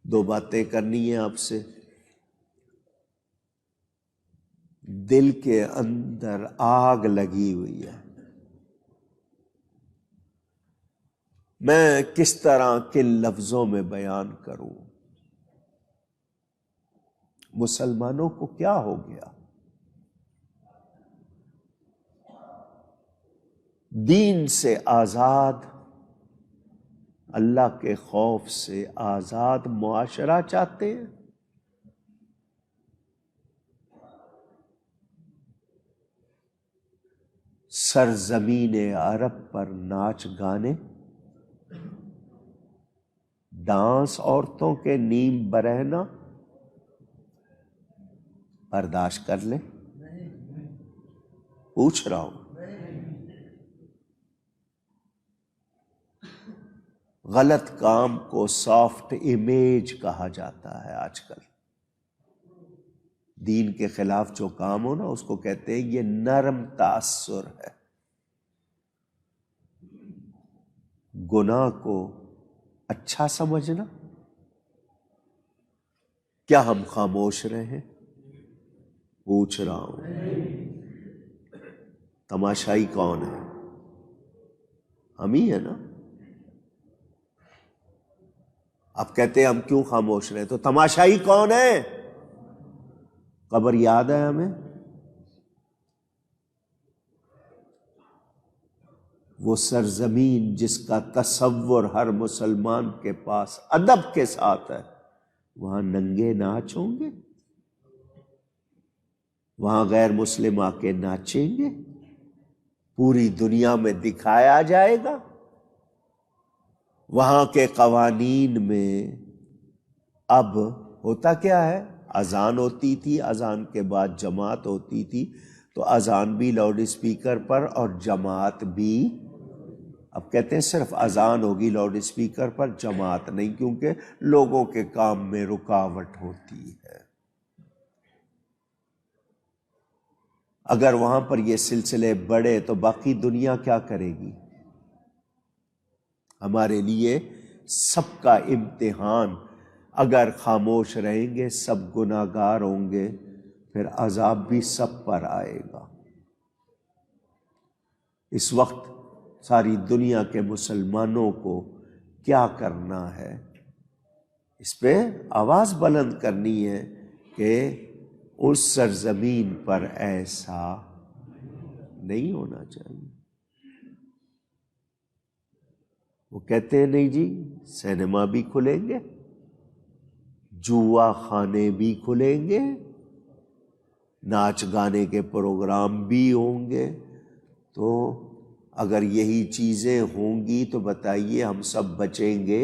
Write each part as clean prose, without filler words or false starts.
دو باتیں کرنی ہیں آپ سے. دل کے اندر آگ لگی ہوئی ہے. میں کس طرح کن لفظوں میں بیان کروں؟ مسلمانوں کو کیا ہو گیا؟ دین سے آزاد، اللہ کے خوف سے آزاد معاشرہ چاہتے ہیں. سرزمین عرب پر ناچ گانے، ڈانس، عورتوں کے نیم برہنہ برداشت کر لیں؟ پوچھ رہا ہوں. غلط کام کو سافٹ امیج کہا جاتا ہے آج کل. دین کے خلاف جو کام ہو نا اس کو کہتے ہیں یہ نرم تاثر ہے. گناہ کو اچھا سمجھنا. کیا ہم خاموش رہے ہیں؟ پوچھ رہا ہوں. تماشائی کون ہے؟ ہم ہی ہیں نا. آپ کہتے ہیں ہم کیوں خاموش رہے؟ تو تماشائی کون ہے؟ قبر یاد ہے ہمیں؟ وہ سرزمین جس کا تصور ہر مسلمان کے پاس ادب کے ساتھ ہے، وہاں ننگے ناچ ہوں گے؟ وہاں غیر مسلم آ کے ناچیں گے؟ پوری دنیا میں دکھایا جائے گا؟ وہاں کے قوانین میں اب ہوتا کیا ہے؟ اذان ہوتی تھی، اذان کے بعد جماعت ہوتی تھی، تو اذان بھی لاؤڈ اسپیکر پر اور جماعت بھی. اب کہتے ہیں صرف اذان ہوگی لاؤڈ اسپیکر پر، جماعت نہیں، کیونکہ لوگوں کے کام میں رکاوٹ ہوتی ہے. اگر وہاں پر یہ سلسلے بڑھے تو باقی دنیا کیا کرے گی؟ ہمارے لیے سب کا امتحان. اگر خاموش رہیں گے سب گناہگار ہوں گے، پھر عذاب بھی سب پر آئے گا. اس وقت ساری دنیا کے مسلمانوں کو کیا کرنا ہے؟ اس پہ آواز بلند کرنی ہے کہ اس سرزمین پر ایسا نہیں ہونا چاہیے. وہ کہتے ہیں نہیں جی سینما بھی کھلیں گے، جوا خانے بھی کھلیں گے، ناچ گانے کے پروگرام بھی ہوں گے. تو اگر یہی چیزیں ہوں گی تو بتائیے ہم سب بچیں گے؟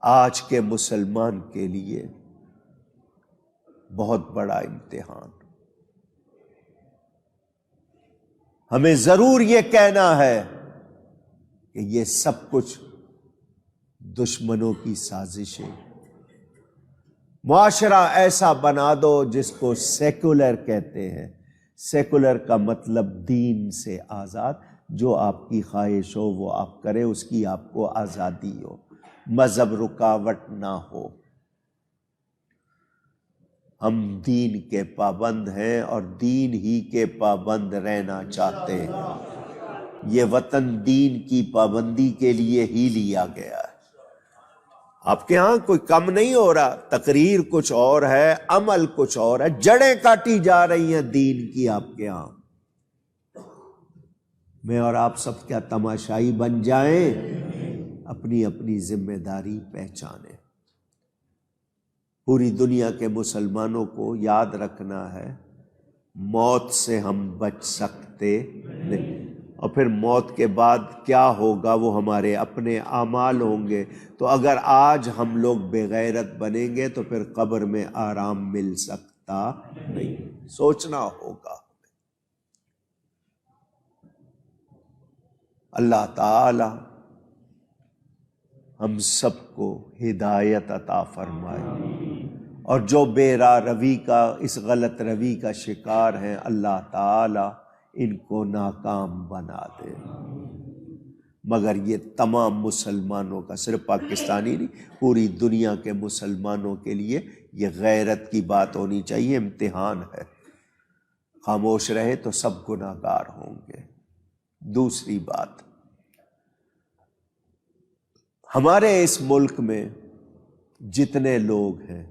آج کے مسلمان کے لیے بہت بڑا امتحان. ہمیں ضرور یہ کہنا ہے کہ یہ سب کچھ دشمنوں کی سازشیں. معاشرہ ایسا بنا دو جس کو سیکولر کہتے ہیں. سیکولر کا مطلب دین سے آزاد. جو آپ کی خواہش ہو وہ آپ کریں، اس کی آپ کو آزادی ہو، مذہب رکاوٹ نہ ہو. ہم دین کے پابند ہیں اور دین ہی کے پابند رہنا چاہتے ہیں. یہ وطن دین کی پابندی کے لیے ہی لیا گیا ہے. آپ کے ہاں کوئی کم نہیں ہو رہا، تقریر کچھ اور ہے، عمل کچھ اور ہے، جڑیں کاٹی جا رہی ہیں دین کی آپ کے ہاں. میں اور آپ سب کیا تماشائی بن جائیں؟ اپنی اپنی ذمہ داری پہچانیں. پوری دنیا کے مسلمانوں کو یاد رکھنا ہے موت سے ہم بچ سکتے نہیں، اور پھر موت کے بعد کیا ہوگا وہ ہمارے اپنے اعمال ہوں گے. تو اگر آج ہم لوگ بے غیرت بنیں گے تو پھر قبر میں آرام مل سکتا نہیں. سوچنا ہوگا. اللہ تعالی ہم سب کو ہدایت عطا فرمائے، اور جو بے راہ روی کا، اس غلط روی کا شکار ہیں، اللہ تعالی ان کو ناکام بنا دے۔ مگر یہ تمام مسلمانوں کا، صرف پاکستانی نہیں، پوری دنیا کے مسلمانوں کے لیے یہ غیرت کی بات ہونی چاہیے، امتحان ہے۔ خاموش رہے تو سب گناہ گار ہوں گے۔ دوسری بات، ہمارے اس ملک میں جتنے لوگ ہیں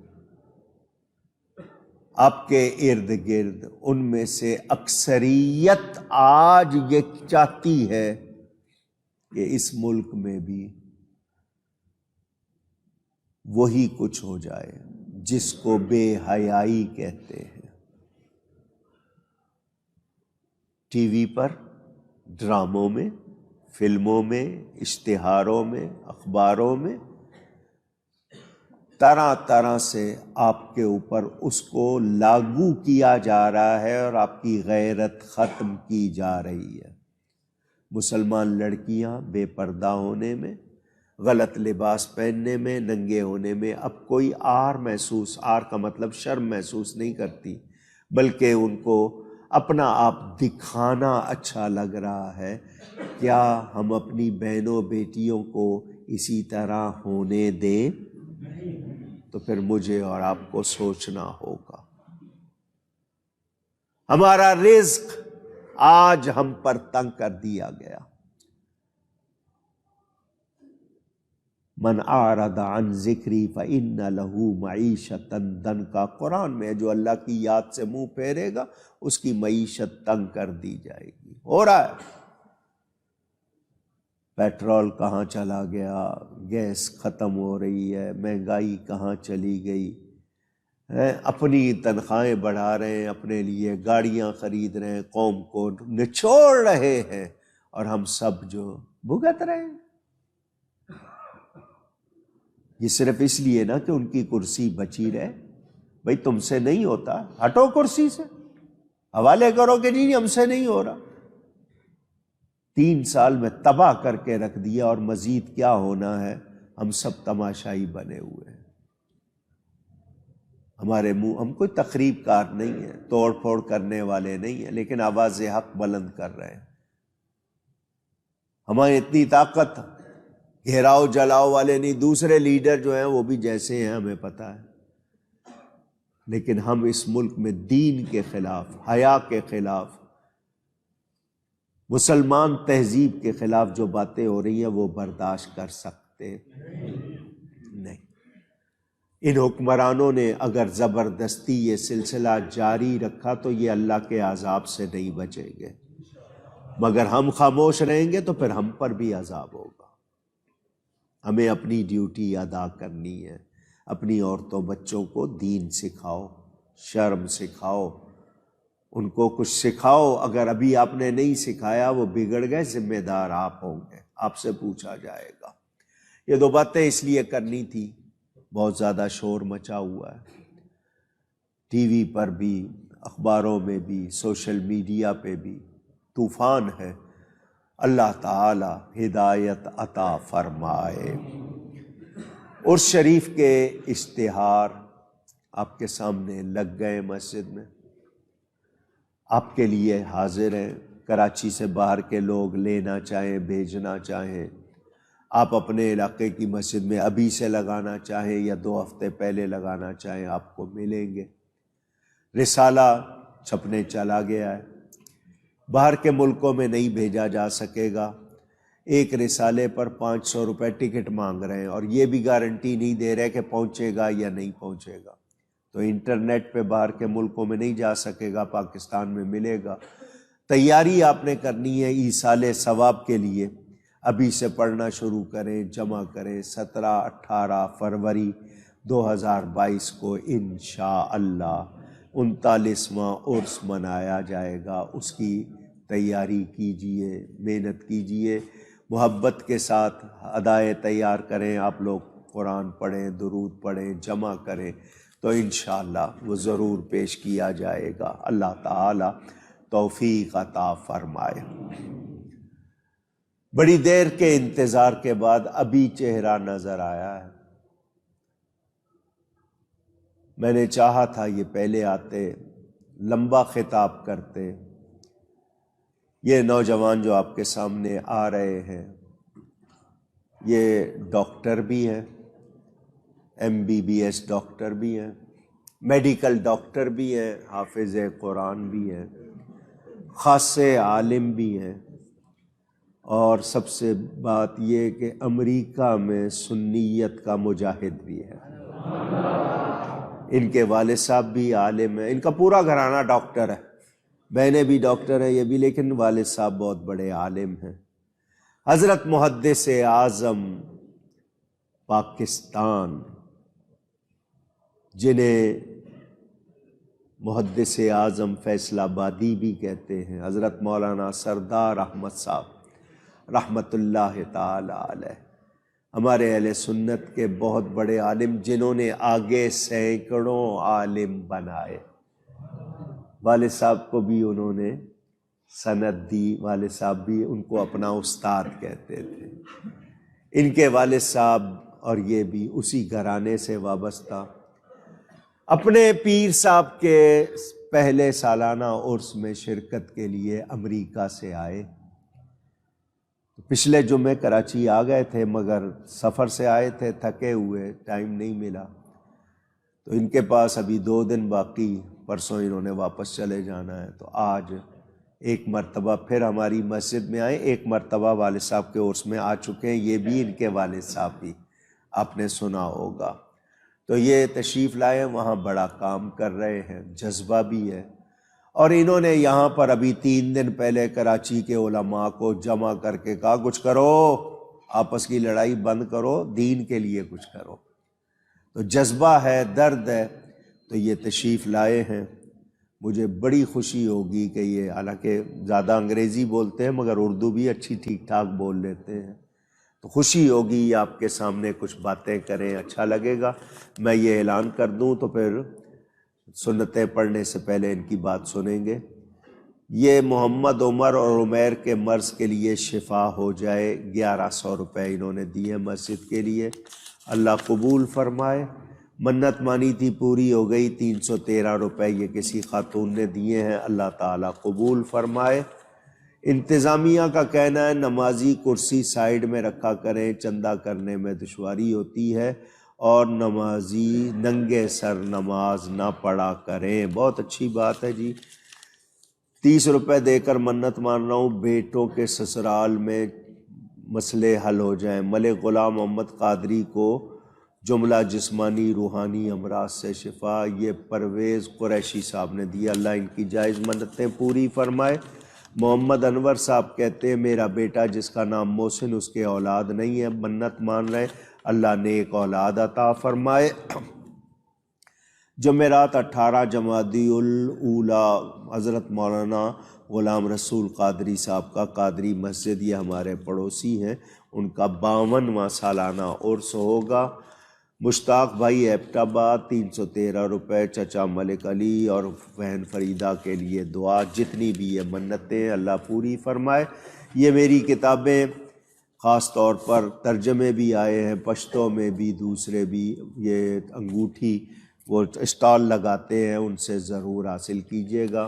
آپ کے ارد گرد، ان میں سے اکثریت آج یہ چاہتی ہے کہ اس ملک میں بھی وہی کچھ ہو جائے جس کو بے حیائی کہتے ہیں۔ ٹی وی پر، ڈراموں میں، فلموں میں، اشتہاروں میں، اخباروں میں طرح طرح سے آپ کے اوپر اس کو لاگو کیا جا رہا ہے اور آپ کی غیرت ختم کی جا رہی ہے۔ مسلمان لڑکیاں بے پردہ ہونے میں، غلط لباس پہننے میں، ننگے ہونے میں اب کوئی آر کا مطلب شرم محسوس نہیں کرتی، بلکہ ان کو اپنا آپ دکھانا اچھا لگ رہا ہے۔ کیا ہم اپنی بہنوں بیٹیوں کو اسی طرح ہونے دیں؟ تو پھر مجھے اور آپ کو سوچنا ہوگا۔ ہمارا رزق آج ہم پر تنگ کر دیا گیا۔ من اعرض عن ذکری فإن له معیشۃ ضنکا، قرآن میں جو اللہ کی یاد سے منہ پھیرے گا اس کی معیشت تنگ کر دی جائے گی۔ ہو رہا ہے۔ پیٹرول کہاں چلا گیا، گیس ختم ہو رہی ہے، مہنگائی کہاں چلی گئی، اپنی تنخواہیں بڑھا رہے ہیں، اپنے لیے گاڑیاں خرید رہے ہیں، قوم کو نچوڑ رہے ہیں، اور ہم سب جو بھگت رہے ہیں۔ یہ صرف اس لیے نا کہ ان کی کرسی بچی رہے۔ بھئی تم سے نہیں ہوتا، ہٹو کرسی سے، حوالے کرو کہ نہیں ہم سے نہیں ہو رہا۔ 3 سال میں تباہ کر کے رکھ دیا، اور مزید کیا ہونا ہے، ہم سب تماشائی بنے ہوئے ہیں۔ ہمارے منہ، ہم کوئی تخریب کار نہیں ہیں، توڑ پھوڑ کرنے والے نہیں ہیں، لیکن آواز حق بلند کر رہے ہیں۔ ہماری اتنی طاقت گھیراؤ جلاؤ والے نہیں، دوسرے لیڈر جو ہیں وہ بھی جیسے ہیں ہمیں پتہ ہے، لیکن ہم اس ملک میں دین کے خلاف، حیا کے خلاف، مسلمان تہذیب کے خلاف جو باتیں ہو رہی ہیں وہ برداشت کر سکتے نہیں۔ ان حکمرانوں نے اگر زبردستی یہ سلسلہ جاری رکھا تو یہ اللہ کے عذاب سے نہیں بچیں گے، مگر ہم خاموش رہیں گے تو پھر ہم پر بھی عذاب ہوگا۔ ہمیں اپنی ڈیوٹی ادا کرنی ہے، اپنی عورتوں بچوں کو دین سکھاؤ، شرم سکھاؤ، ان کو کچھ سکھاؤ۔ اگر ابھی آپ نے نہیں سکھایا وہ بگڑ گئے، ذمہ دار آپ ہوں گے، آپ سے پوچھا جائے گا۔ یہ 2 باتیں اس لیے کرنی تھی، بہت زیادہ شور مچا ہوا ہے، ٹی وی پر بھی، اخباروں میں بھی، سوشل میڈیا پہ بھی طوفان ہے۔ اللہ تعالی ہدایت عطا فرمائے۔ عرس شریف کے اشتہار آپ کے سامنے لگ گئے مسجد میں، آپ کے لیے حاضر ہیں۔ کراچی سے باہر کے لوگ لینا چاہیں، بھیجنا چاہیں، آپ اپنے علاقے کی مسجد میں ابھی سے لگانا چاہیں یا 2 ہفتے پہلے لگانا چاہیں، آپ کو ملیں گے۔ رسالہ چھپنے چلا گیا ہے، باہر کے ملکوں میں نہیں بھیجا جا سکے گا۔ ایک رسالے پر 500 روپے ٹکٹ مانگ رہے ہیں، اور یہ بھی گارنٹی نہیں دے رہے کہ پہنچے گا یا نہیں پہنچے گا۔ تو انٹرنیٹ پہ باہر کے ملکوں میں نہیں جا سکے گا، پاکستان میں ملے گا۔ تیاری آپ نے کرنی ہے ایصال ثواب کے لیے، ابھی سے پڑھنا شروع کریں، جمع کریں۔ 17-18 فروری 2022 کو انشاءاللہ 39واں عرس منایا جائے گا۔ اس کی تیاری کیجئے، محنت کیجئے، محبت کے ساتھ ادائے تیار کریں۔ آپ لوگ قرآن پڑھیں، درود پڑھیں، جمع کریں، تو انشاءاللہ وہ ضرور پیش کیا جائے گا۔ اللہ تعالی توفیق عطا فرمائے۔ بڑی دیر کے انتظار کے بعد ابھی چہرہ نظر آیا ہے۔ میں نے چاہا تھا یہ پہلے آتے، لمبا خطاب کرتے، یہ نوجوان جو آپ کے سامنے آ رہے ہیں یہ ڈاکٹر بھی ہیں، MBBS ڈاکٹر بھی ہیں، میڈیکل ڈاکٹر بھی ہیں، حافظ قرآن بھی ہیں، خاصے عالم بھی ہیں، اور سب سے بات یہ کہ امریکہ میں سنیت کا مجاہد بھی ہے۔ ان کے والد صاحب بھی عالم ہیں، ان کا پورا گھرانہ ڈاکٹر ہے، بہنیں بھی ڈاکٹر ہیں یہ بھی، لیکن والد صاحب بہت بڑے عالم ہیں۔ حضرت محدث اعظم پاکستان، جنہیں محدث اعظم فیصل آبادی بھی کہتے ہیں، حضرت مولانا سردار احمد صاحب رحمۃ اللہ تعالی علیہ، ہمارے اہل سنت کے بہت بڑے عالم، جنہوں نے آگے سینکڑوں عالم بنائے۔ والد صاحب کو بھی انہوں نے سند دی، والد صاحب بھی ان کو اپنا استاد کہتے تھے۔ ان کے والد صاحب اور یہ بھی اسی گھرانے سے وابستہ، اپنے پیر صاحب کے پہلے سالانہ عرس میں شرکت کے لیے امریکہ سے آئے۔ پچھلے جمعے کراچی آ گئے تھے، مگر سفر سے آئے تھے تھکے ہوئے، ٹائم نہیں ملا، تو ان کے پاس ابھی 2 دن باقی، پرسوں انہوں نے واپس چلے جانا ہے، تو آج ایک مرتبہ پھر ہماری مسجد میں آئے۔ ایک مرتبہ والد صاحب کے عرس میں آ چکے ہیں، یہ بھی ان کے والد صاحب بھی، آپ نے سنا ہوگا۔ تو یہ تشریف لائے، وہاں بڑا کام کر رہے ہیں، جذبہ بھی ہے، اور انہوں نے یہاں پر ابھی 3 دن پہلے کراچی کے علماء کو جمع کر کے کہا کچھ کرو، آپس کی لڑائی بند کرو، دین کے لیے کچھ کرو۔ تو جذبہ ہے، درد ہے، تو یہ تشریف لائے ہیں۔ مجھے بڑی خوشی ہوگی کہ یہ، حالانکہ زیادہ انگریزی بولتے ہیں مگر اردو بھی اچھی ٹھیک ٹھاک بول لیتے ہیں، تو خوشی ہوگی یہ آپ کے سامنے کچھ باتیں کریں، اچھا لگے گا۔ میں یہ اعلان کر دوں تو پھر سنتیں پڑھنے سے پہلے ان کی بات سنیں گے۔ یہ محمد عمر اور عمیر کے مرض کے لیے شفا ہو جائے، 1100 روپے انہوں نے دیے مسجد کے لیے، اللہ قبول فرمائے۔ منت مانی تھی، پوری ہو گئی، 313 روپے یہ کسی خاتون نے دیے ہیں، اللہ تعالیٰ قبول فرمائے۔ انتظامیہ کا کہنا ہے نمازی کرسی سائیڈ میں رکھا کریں، چندہ کرنے میں دشواری ہوتی ہے، اور نمازی ننگے سر نماز نہ پڑھا کریں۔ بہت اچھی بات ہے جی۔ 30 روپے دے کر منت مان رہا ہوں بیٹوں کے سسرال میں مسئلے حل ہو جائیں۔ ملک غلام محمد قادری کو جملہ جسمانی روحانی امراض سے شفا، یہ پرویز قریشی صاحب نے دیا، اللہ ان کی جائز منتیں پوری فرمائے۔ محمد انور صاحب کہتے ہیں میرا بیٹا جس کا نام محسن، اس کے اولاد نہیں ہے، منت مان رہے، اللہ نیک اولاد عطا فرمائے۔ جمعرات 18 جمادی الاولیٰ حضرت مولانا غلام رسول قادری صاحب کا قادری مسجد، یہ ہمارے پڑوسی ہیں، ان کا 52واں سالانہ عرس ہوگا۔ مشتاق بھائی ایبٹ آباد 313 روپے، چچا ملک علی اور بہن فریدہ کے لیے دعا، جتنی بھی یہ منتیں اللہ پوری فرمائے۔ یہ میری کتابیں خاص طور پر ترجمے بھی آئے ہیں، پشتو میں بھی، دوسرے بھی، یہ انگوٹھی وہ اسٹال لگاتے ہیں، ان سے ضرور حاصل کیجیے گا۔